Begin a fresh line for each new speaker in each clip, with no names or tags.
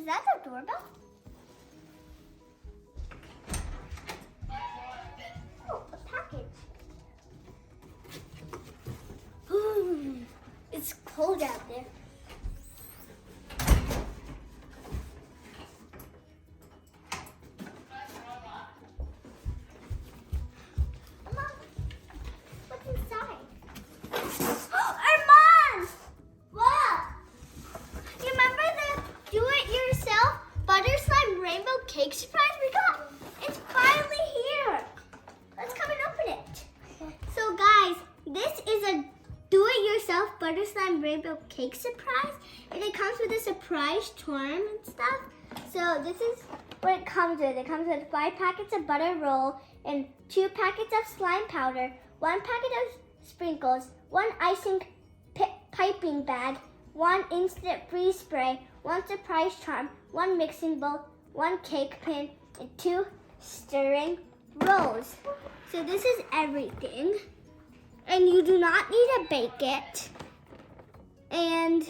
that the doorbell? Oh, a package. It's cold out there. Mom, what's inside? Armand! What? You remember the do-it-yourself butter slime rainbow cake surprise we got? It's finally here. Let's come and open it. So guys, this is a do-it-yourself butter slime rainbow cake surprise, and it comes with a surprise charm and stuff. So this is what it comes with. It comes with 5 packets of butter roll and 2 packets of slime powder, 1 packet of sprinkles, 1 icing piping bag, 1 instant freeze spray, 1 surprise charm, 1 mixing bowl, 1 cake pan, and 2 stirring rolls. So this is everything. And you do not need to bake it. And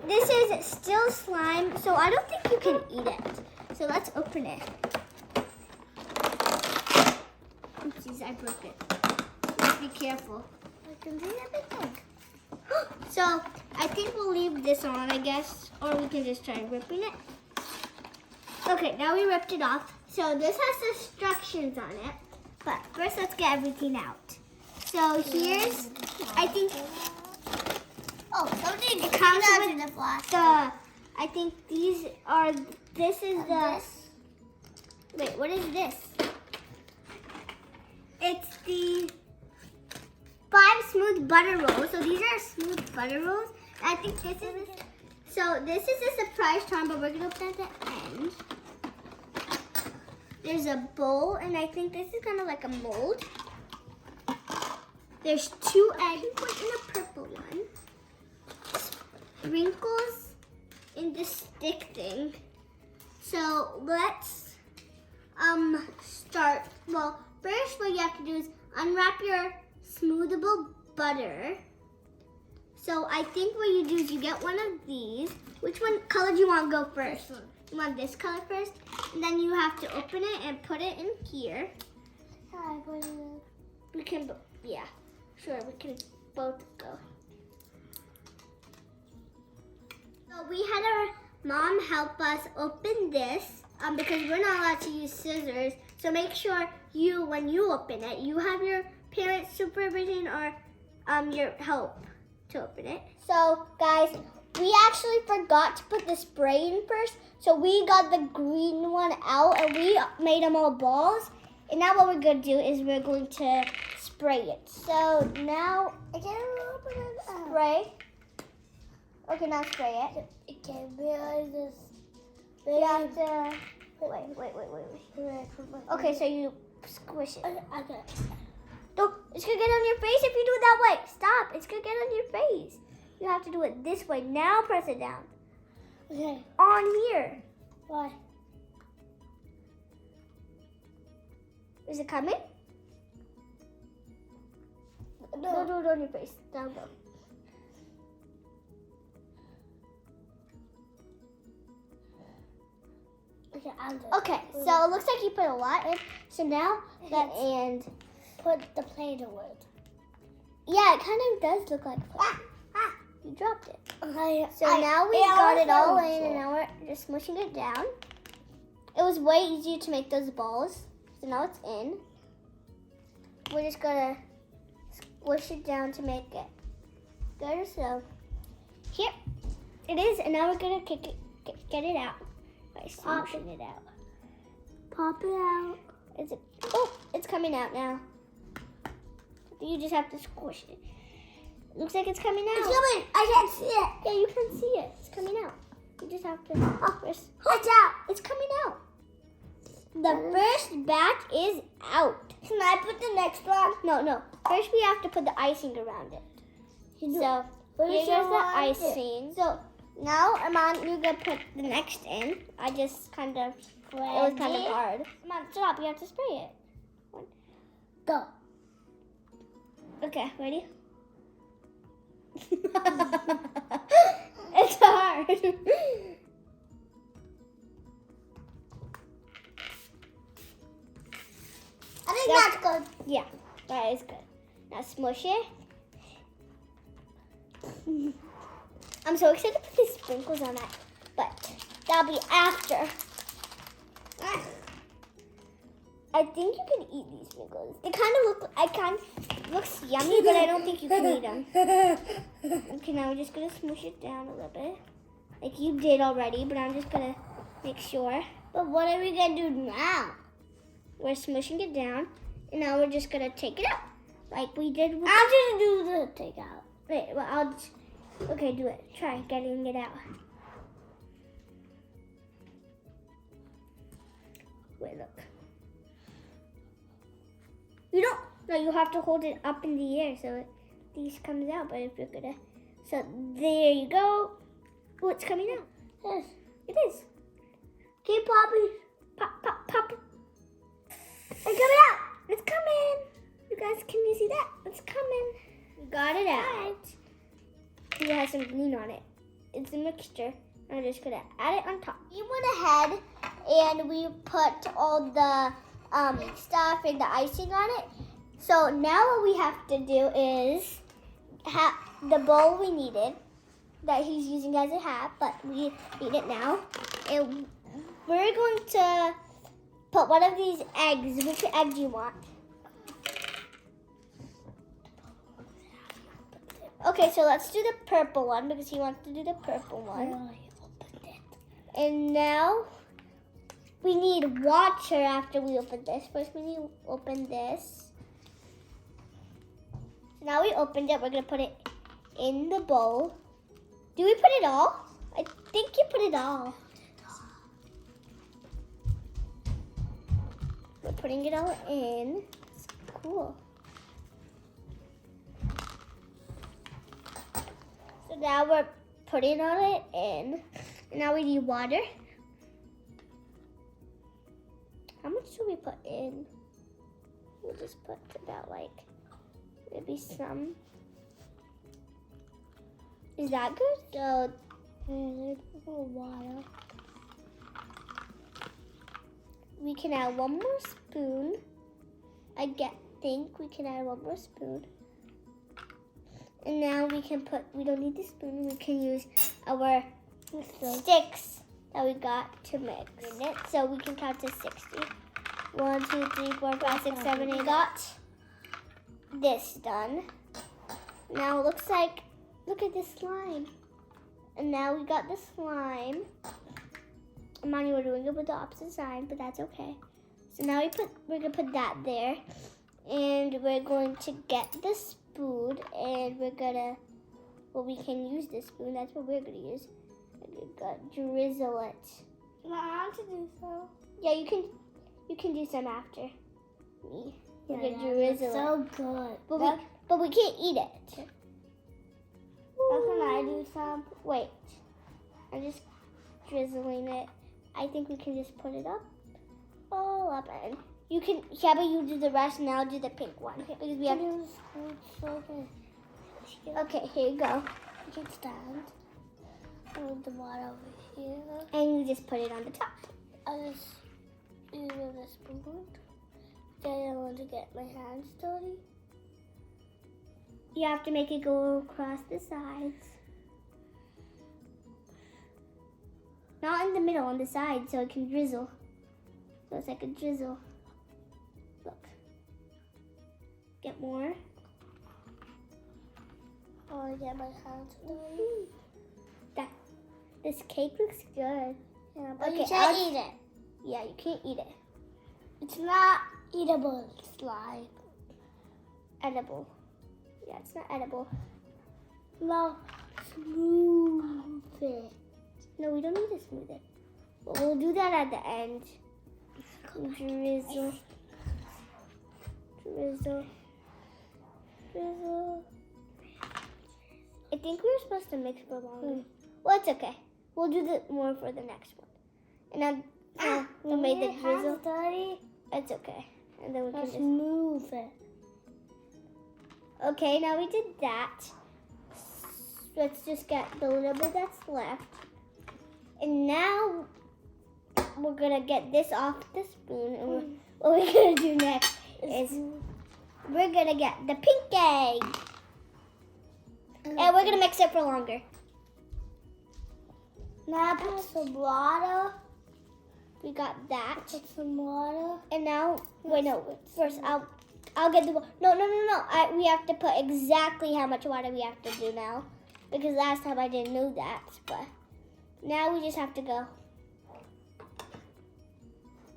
this is still slime, so I don't think you can eat it. So let's open it. Oopsies, I broke it. Let's be careful. I can see everything. So I think we'll leave this on, I guess, or we can just try ripping it. Okay, now we ripped it off. So this has instructions on it, but first let's get everything out. So here's, I think, something comes with the flash. I think these are, this is the, wait, what is this? It's the 5 smooth butter rolls. So these are smooth butter rolls. I think this is, so this is a surprise charm, but we're going to open at the end. There's a bowl, and I think this is kind of like a mold. There's 2 eggs and a purple one. Sprinkles in the stick thing. So let's start. Well, first what you have to do is unwrap your smoothable butter. So I think what you do is you get one of these. Which one color do you want to go first? You want this color first? And then you have to open it and put it in here. We can, yeah. Sure, we can both go. So we had our mom help us open this because we're not allowed to use scissors. So make sure you, when you open it, you have your parents' supervision or your help to open it. So guys, we actually forgot to put the spray in first. So we got the green one out and we made them all balls. And now what we're going to do is we're going to spray it. So now, spray. Okay, now spray it. Okay, realize this. You have to, wait. Okay, so you squish it. Okay. Don't, it's going to get on your face if you do it that way. Stop, it's going to get on your face. You have to do it this way. Now press it down. Okay. On here. Why? Is it coming? No, do it on your face. Down low. Okay, okay, so it looks like you put a lot in. So now and put the plate away. Yeah, it kind of does look like plate. You dropped it. Okay, so now we got it all in, and now we're just smushing it down. It was way easier to make those balls. So now it's in. We're just gonna squish it down to make it good. So here it is, and now we're gonna get it out by smashing it out. Pop it out. Is it? Oh, it's coming out now. You just have to squish it. Looks like it's coming out. It's coming. I can't see it. Yeah, you can see it. It's coming out. You just have to. Oh, it's out. It's coming out. The first batch is out. Can I put the next one? No. First we have to put the icing around it. So here's the icing. So now, Aman, you're gonna put the next in. I just kind of, it was kind of hard. Aman, stop. You have to spray it. Go. Okay, ready? It's hard. Yeah, that is good. Now smush it. I'm so excited to put these sprinkles on that, but that'll be after. I think you can eat these sprinkles. They kind of looks yummy, but I don't think you can eat them. Okay, now we're just gonna smush it down a little bit, like you did already, but I'm just gonna make sure. But what are we gonna do now? We're smushing it down, and now we're just gonna take it out, like we did with
I'm gonna do the take out.
Wait, well, I'll just... Okay, do it. Try getting it out. Wait, look. You don't... No, you have to hold it up in the air so these comes out. But if you're gonna... So, there you go. Oh, it's coming out.
Yes.
It is. Keep popping. Pop, pop, pop. It's coming out. It's coming. You guys, can you see that? It's coming. We got it out. It has some green on it. It's a mixture. I'm just gonna add it on top. We went ahead and we put all the stuff and the icing on it. So now what we have to do is have the bowl we needed that he's using as a hat, but we need it now. And we're going to put one of these eggs. Which egg do you want? Okay, so let's do the purple one because he wants to do the purple one. And now we need water after we open this. First we need to open this. So now we opened it. We're going to put it in the bowl. Do we put it all? I think you put it all. We're putting it all in. It's cool. So now we're putting all it in. And now we need water. How much should we put in? We'll just put about like maybe some. Is that good? So water. We can add one more spoon. Think we can add one more spoon. And now we can we don't need the spoon, we can use our sticks that we got to mix in it. So we can count to 60. 1, 2, 3, 4, 5, 6, 7, 8. Got this done. Now it looks like, look at this slime. And now we got the slime. Imani, we're doing it with the opposite side, but that's okay. So now we're gonna put that there. And we're going to get the spoon and we can use this spoon. That's what we're gonna use. We're gonna drizzle it.
I want to do so.
Yeah, you can do some after me.
Yeah,
drizzle
so
it.
good.
But we can't eat it.
How can I do some?
Wait, I'm just drizzling it. I think we can just put it up, all up, and you can. Yeah, but you do the rest, and I'll do the pink one because we have. Okay, here you go.
You can stand. Put the water over here.
And you just put it on the top.
I just use a spoon. Then I want to get my hands dirty.
You have to make it go across the sides. Not in the middle, on the side, so it can drizzle. So it's like a drizzle. Look. Get more.
I want to get my hands dirty.
This cake looks good.
Yeah, but
Okay,
you can't eat it.
Yeah, you can't eat it.
It's not eatable slime.
Edible. Yeah, it's not edible.
No, smooth it.
No, we don't need to smooth it. But we'll do that at the end. Drizzle. Drizzle. Drizzle. I think we were supposed to mix for longer. Well, it's okay. We'll do more for the next one. And then we made the drizzle.
Dirty.
It's okay. And then we can just
move it.
Okay, now we did that. Let's just get the little bit that's left. And now we're gonna get this off the spoon. And what we're gonna do next is we're gonna get the pink egg. And we're gonna mix it for longer. Now put some water. We got that.
Put some water.
And now, wait, no. First, I'll get the water. No. We have to put exactly how much water we have to do now, because last time I didn't know that. But now we just have to go.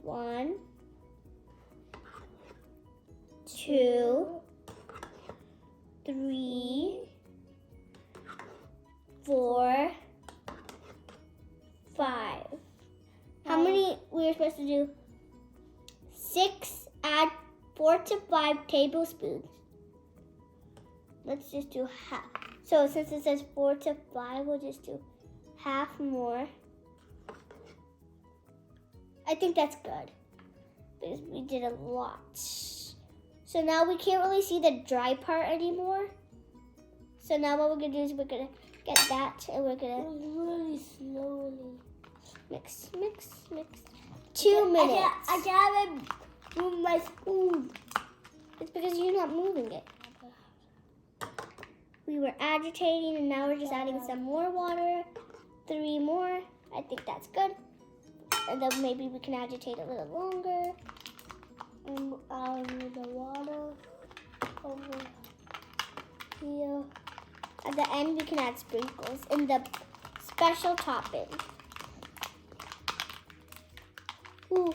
1, 2, 3, 4, 5. How many we were supposed to do? 6, add 4 to 5 tablespoons. Let's just do half. So since it says 4 to 5, we'll just do half more. I think that's good because we did a lot. So now we can't really see the dry part anymore. So now what we're gonna do is we're gonna get that and we're gonna
Really slowly.
mix. 2 minutes.
I gotta move my spoon.
It's because you're not moving it. We were agitating and now we're just adding some more water. 3 more. I think that's good. And then maybe we can agitate a little longer.
And I'll move the water over here.
At the end, we can add sprinkles in the special topping. Ooh.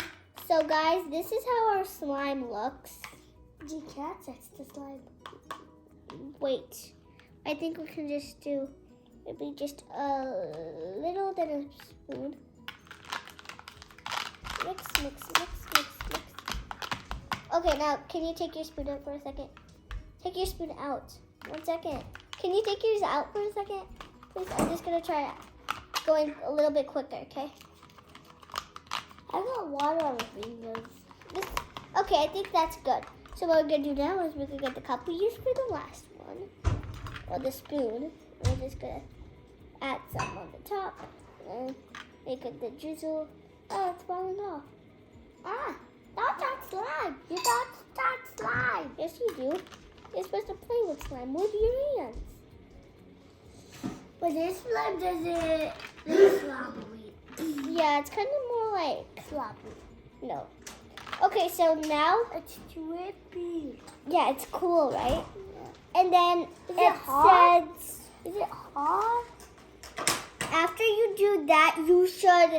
So guys, this is how our slime looks.
You can't touch the slime.
Wait, I think we can just do maybe just a little than a spoon. Mix. Okay, now can you take your spoon out for a second? Take your spoon out. 1 second. Can you take yours out for a second? Please, I'm just gonna try going a little bit quicker, okay?
I got water on my fingers.
Okay, I think that's good. So what we're gonna do now is we're gonna get the cup we used for the last one, or the spoon. We're just gonna add some on the top and make it the drizzle. Oh, it's falling off.
Ah, that's slime. You don't start slime.
Yes, you do. You're supposed to play with slime with your hands.
But this slime doesn't look sloppy.
Yeah, it's kind of more like
Sloppy.
no. Okay, so now
It's drippy.
yeah, it's cool, right? And then
Is it hot?
says
Is it hot?
after you do that, you should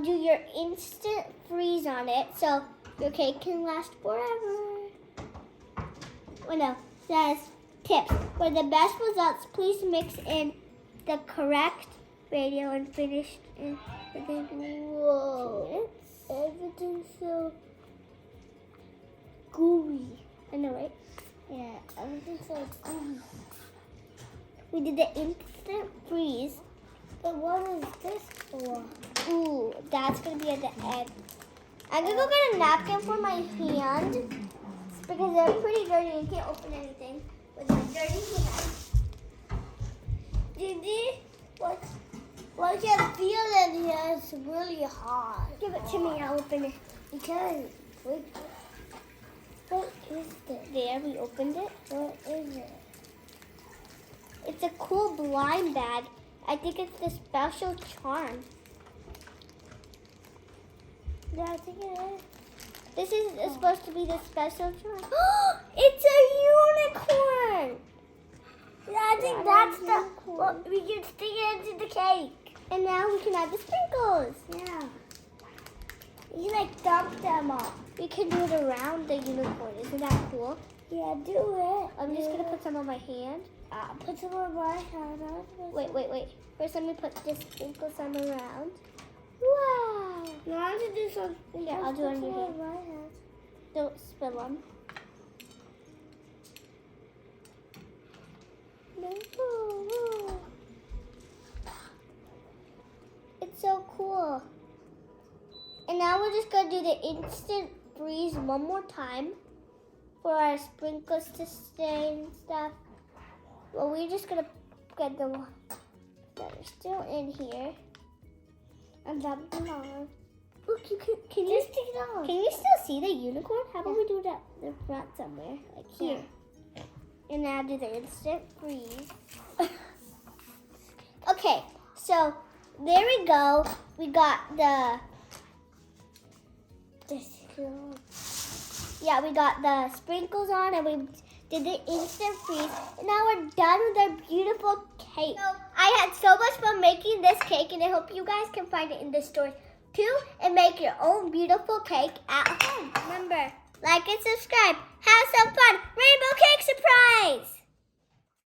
do your instant freeze on it, so your cake can last forever. Oh no, it says tips. For the best results, please mix in the correct radio and finish in within 2 minutes.
Everything's so gooey.
I know, right?
Yeah, everything's so gooey.
We did the instant freeze.
But what is this for?
Ooh, that's gonna be at the end. I'm gonna go get a napkin for my hand because they're pretty dirty. You can't open anything with my dirty hands.
Didi, what you feel in here is really hot.
Give it to me. I'll open it.
Okay. What is this?
There, we opened it.
What is it?
It's a cool blind bag. I think it's the special charm.
Yeah, I think it is.
This is supposed to be the special charm. It's a unicorn!
Yeah, I think that's the. Well, we can stick it into the cake.
And now we can add the sprinkles.
Yeah. You can like dump them off.
We can do it around the unicorn. Isn't that cool?
Yeah, do it.
I'm just gonna put some on my hand.
Put some on my hand.
Wait. First, let me put this sprinkle some around. Wow!
Now I have to do some.
Yeah, I'll do it on your hand.
my hand.
Don't spill them. No. It's so cool. And now we're just gonna do the instant freeze one more time for our sprinkles to stay and stuff. Well, we're just gonna get the ones that are still in here and dump them on. Look, can you stick it on? Can you still see the unicorn? How about we do that in the front somewhere, like here? And now do the instant freeze. Okay, so there we go. We got we got the sprinkles on, and we did the instant freeze. And now we're done with our beautiful cake. So I had so much fun making this cake, and I hope you guys can find it in the stores too, and make your own beautiful cake at home. Remember, like and subscribe. Have some fun. Rainbow cake surprise!